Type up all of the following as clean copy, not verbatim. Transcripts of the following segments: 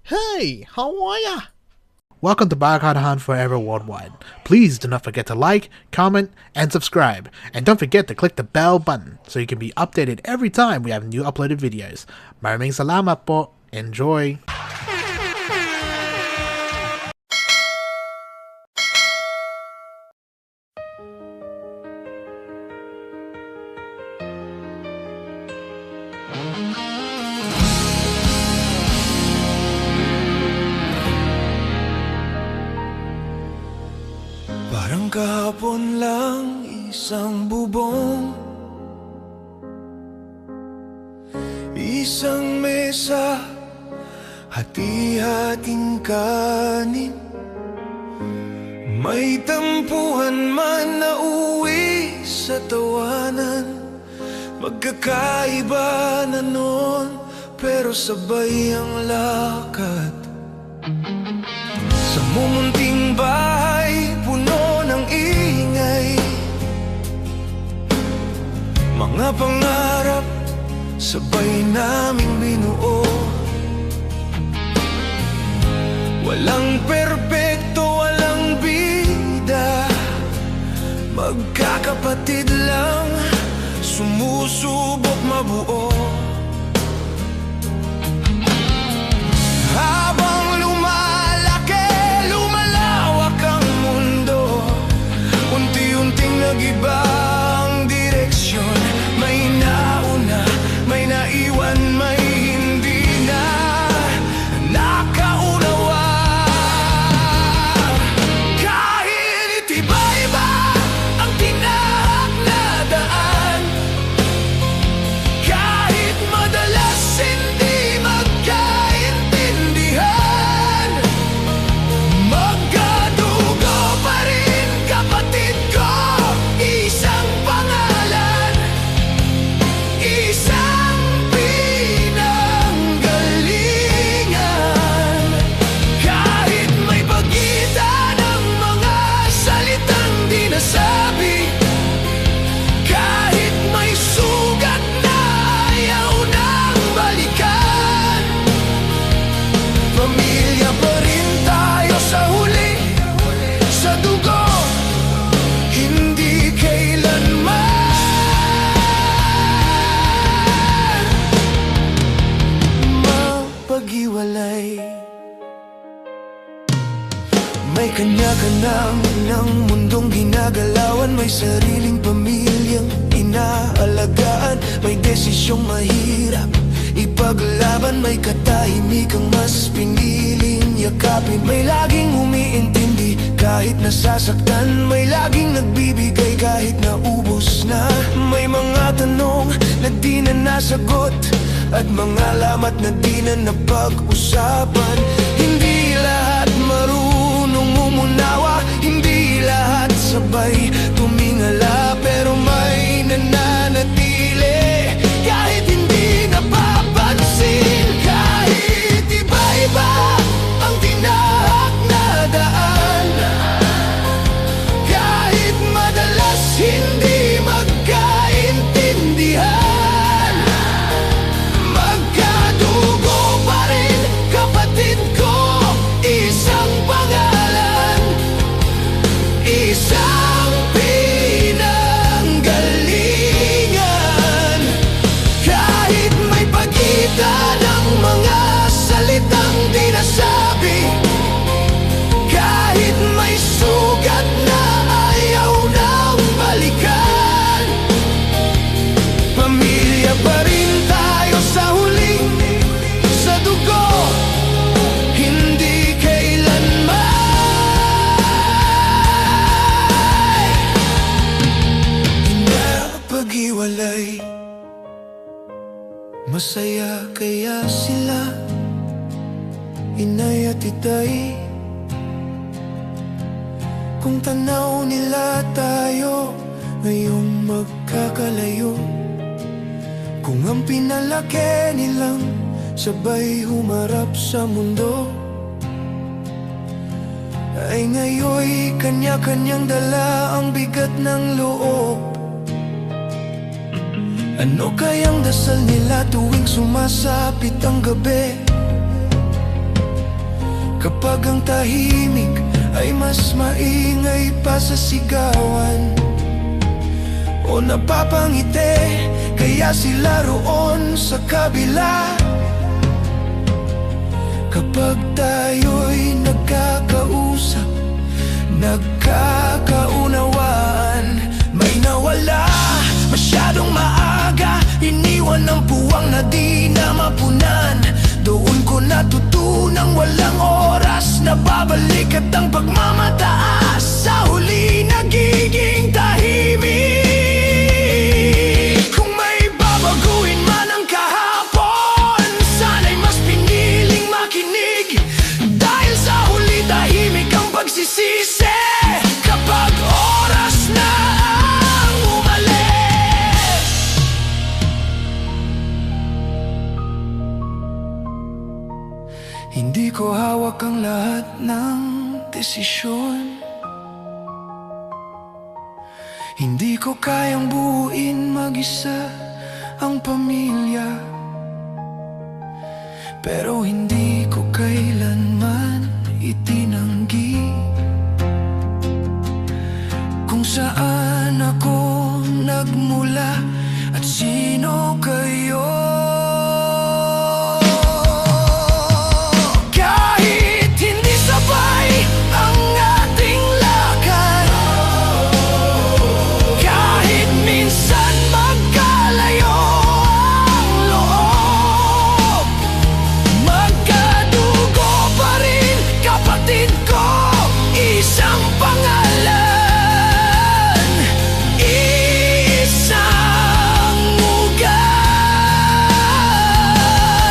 Hey, how are ya? Welcome to Biocard Hunt Forever Worldwide. Please do not forget to like, comment, and subscribe. And don't forget to click the bell button so you can be updated every time we have new uploaded videos. Maraming salamat po. Enjoy! Parang kahapon lang isang bubong, isang mesa, hati-hating kanin. May tampuhan man na uwi sa tawanan, magkakaiba na nun, pero sabay ang lakad. Sa mumunting bahay, puno ng ingay, mga pangarap sabay naming binuo. Walang perpekto, walang bida, magkakapatid lang, sumusubok mabuo. Habang lumalaki, lumalawak ang mundo, unti-unting nag-iba ang direksyon. May nauna, may naiwan, may hindi na nakaunawa. Kahit iba-iba ang tinahak na daan, kahit madalas hindi magkaintindihan, magkadugo pa rin kapatid ko, isang pangalan, isang pinanggalingan. Kahit may pagitan ng mga salitang di nasabi, kahit may sugat na ayaw nang balikan, pamilya pa rin tayo sa huli, sa dugo, hindi kailanman mapaghiwalay. May kanya-kanang ng mundong ginagalawan, may sariling pamilyang inaalagaan, may desisyong mahirap ipaglaban, may katahimikang mas piniling yakapin. May laging umiintindi kahit nasasaktan, may laging nagbibigay kahit naubos na. May mga tanong na di na nasagot at mga lamat na di na napag-usapan. Hindi lahat marunong umunawa, hindi lahat sabay tumingala, pero may nananatili kahit hindi napapansin. Kahit iba-iba ang tinahak na daan, kahit madalas hindi magkaintindihan, magkadugo pa rin kapatid ko, isang pangalan, isang pinanggalingan. Kahit may pagitan ng mga salitang di nasabi, kahit may sugat na ayaw nang balikan, pamilya pa rin tayo sa huling, sa dugo, hindi kailanman napaghiwalay. Masaya kaya sila, inay at itay, kung tanaw nila tayo ngayong magkakalayo, kung ang pinalaki nilang sabay humarap sa mundo ay ngayoy kanya-kanyang dala ang bigat ng loob. Ano kayang dasal nila tuwing sumasapit ang gabi? Kapag ang tahimik ay mas maingay pa sa sigawan o napapangiti, kaya sila roon sa kabila. Kapag tayo'y nagkakausap, nagkakaunawaan, may nawala masyadong maaga, iniwan ng puwang na di na mapunan. Doon ko natutunang walang oras na babalik at ang pagmamataas sa huli nagiging tahimik. Kung may babaguhin man ang kahapon, sana'y mas piniling makinig, dahil sa huli tahimik ang pagsisisi kapag oras na ang umalis. Hindi ko hawak ang lahat ng desisyon, hindi ko kayang buuin mag-isa ang pamilya, pero hindi ko kailanman itinanggi kung saan ako nagmula at sino kayo. Kahit hindi sabay ang ating lakad, kahit minsan magkalayo ang loob, magkadugo pa rin kapatid ko, isang pangalan, isang ugat.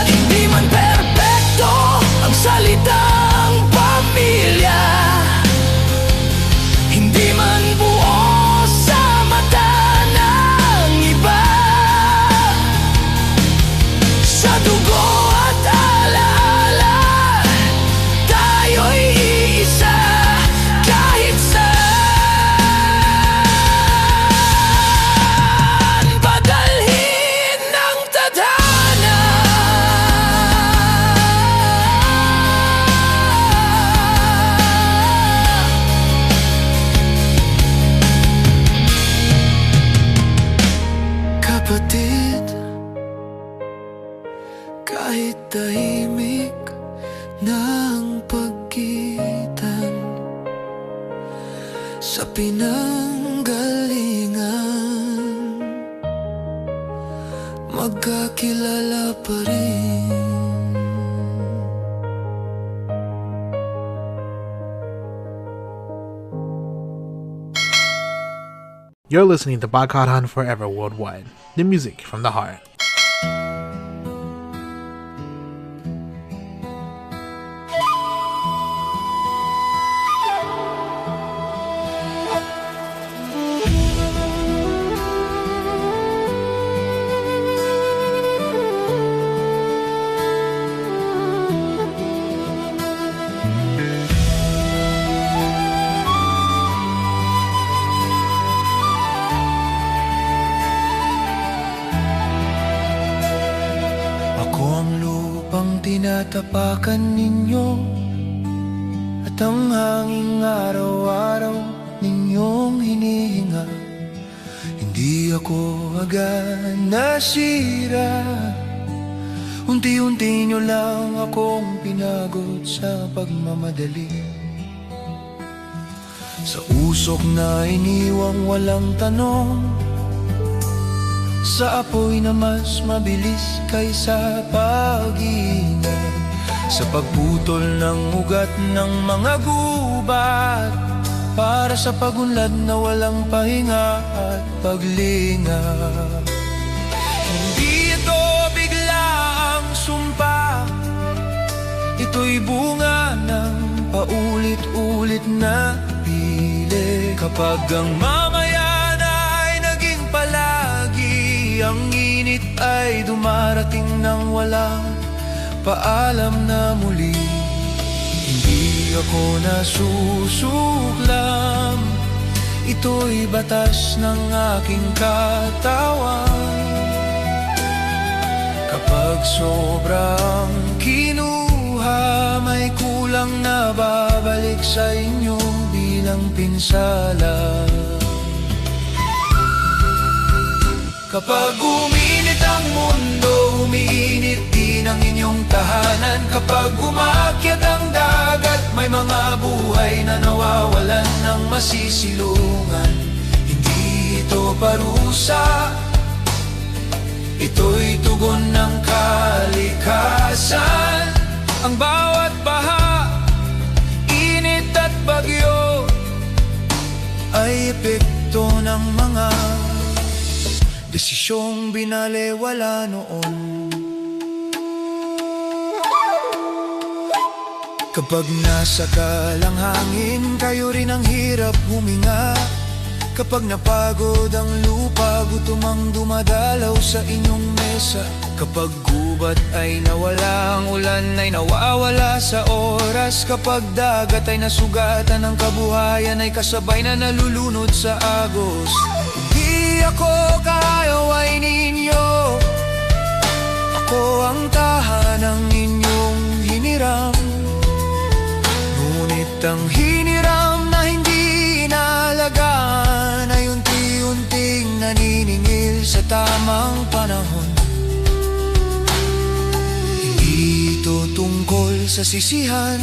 Hindi man perpekto ang salitang pamilya, hindi man buo sa mata ng iba, sa dugo at alaala tayo'y iisa. Kahit saan padalhin ng tadhana, kapatid, kahit tahimik ng pagkitan, sa pinanggalingan magkakilala pa rin. You're listening to Backward Hunt Forever Worldwide, the music from the heart. Tinatapakan ninyo at ang hanging araw-araw ninyong hinihinga. Hindi ako agad nasira, unti-unti nyo lang akong pinagod sa pagmamadali. Sa usok na iniwang walang tanong, sa apoy na mas mabilis kaysa pag-ingay, sa pagputol ng ugat ng mga gubat, para sa pagunlad na walang pahinga at paglinga. Hindi ito biglaang sumpa, ito'y bunga ng paulit-ulit na pili. Kapag ang mamayan ay naging palagi, ang init ay dumarating ng walang paalam na muli. Hindi ako nasusuklam, ito'y batas ng aking katawan. Kapag sobrang kinuha, may kulang na ng pinsala. Kapag uminit ang mundo, umiinit din ang inyong tahanan. Kapag umakyat ang dagat, may mga buhay na nawawalan ng masisilungan. Hindi ito parusa, ito'y tugon ng kalikasan. Ang bawat baha, init at bagyo ay epekto ng mga desisyong binalewala noon. Kapag nasa kalanghangin, kayo rin ang hirap huminga. Kapag napagod ang lupa, gutom ang dumadalaw sa inyong mesa. Kapag gubat ay nawala, ang ulan ay nawawala sa oras. Kapag dagat ay nasugatan, ang kabuhayan ay kasabay na nalulunod sa agos. Hindi ako kaaway ninyo, ako ang tahanang inyong hiniram. Ngunit ang hiniram na hindi inaalagaan ay unti-unting naniningil sa tamang panahon. Hindi ito tungkol sa sisihan,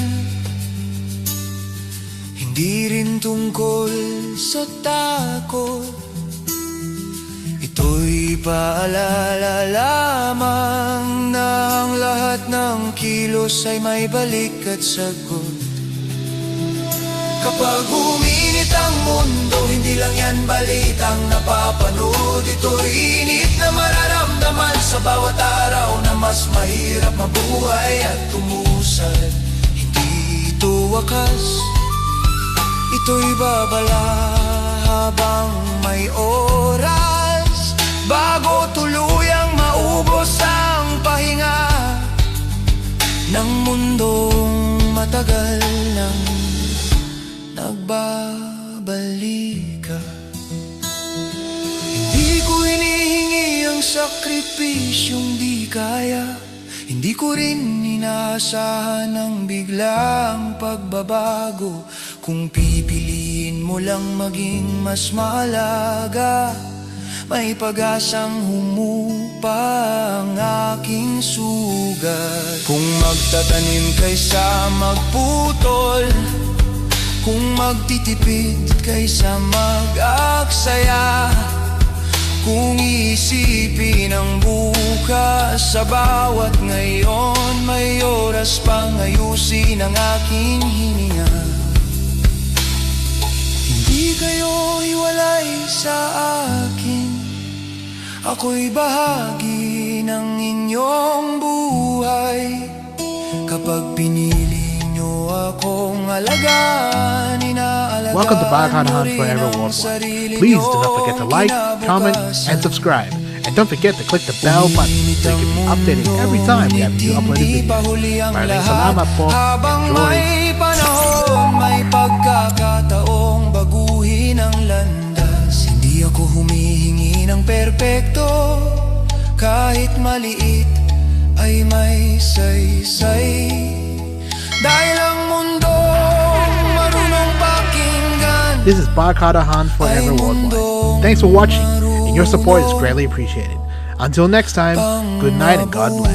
hindi rin tungkol sa takot. Ito'y paalala lamang na ang lahat ng kilos ay may balik at sagot. Kapag uminit ang mundo, hindi lang yan balitang napapanood. Ito'y init na mararamdaman sa bawat araw na mas mahirap mabuhay at tumusad. Hindi ito wakas, ito'y babala habang may oras, bago tuluyang maubos ang pahinga ng mundong matagal nang nagbabalika. Hindi ko hinihingi ang sakripisyong di kaya, hindi ko rin inaasahan ang biglang pagbabago. Kung pipiliin mo lang maging mas maalaga, may pag-asang humupa ang aking sugat. Kung magtatanim kaysa magputol, kung magtitipid kaysa mag-aksaya, kung iisipin ang bukas sa bawat ngayon, may oras pang ayusin ang aking hininga. Hindi kayo hiwalay sa akin, ako'y bahagi ng inyong buhay. Kapag pinili nyo akong alagaan, inaalagaan. Welcome to Backhand Hunt Forever Worldwide. Please do not forget to like, comment, and subscribe. And don't forget to click the bell button so you can be updated every time we have new uploaded videos. Maraming salamat po. Habang Enjoy! may panahon, may pagkakataong baguhin ang landas. Hindi ako humihingi ng perpekto, kahit maliit ay may saysay. Dahil ang mundo marunong pakinggan. This is Backhand Hunt Forever Worldwide. Thanks for watching, and your support is greatly appreciated. Until next time, good night and God bless.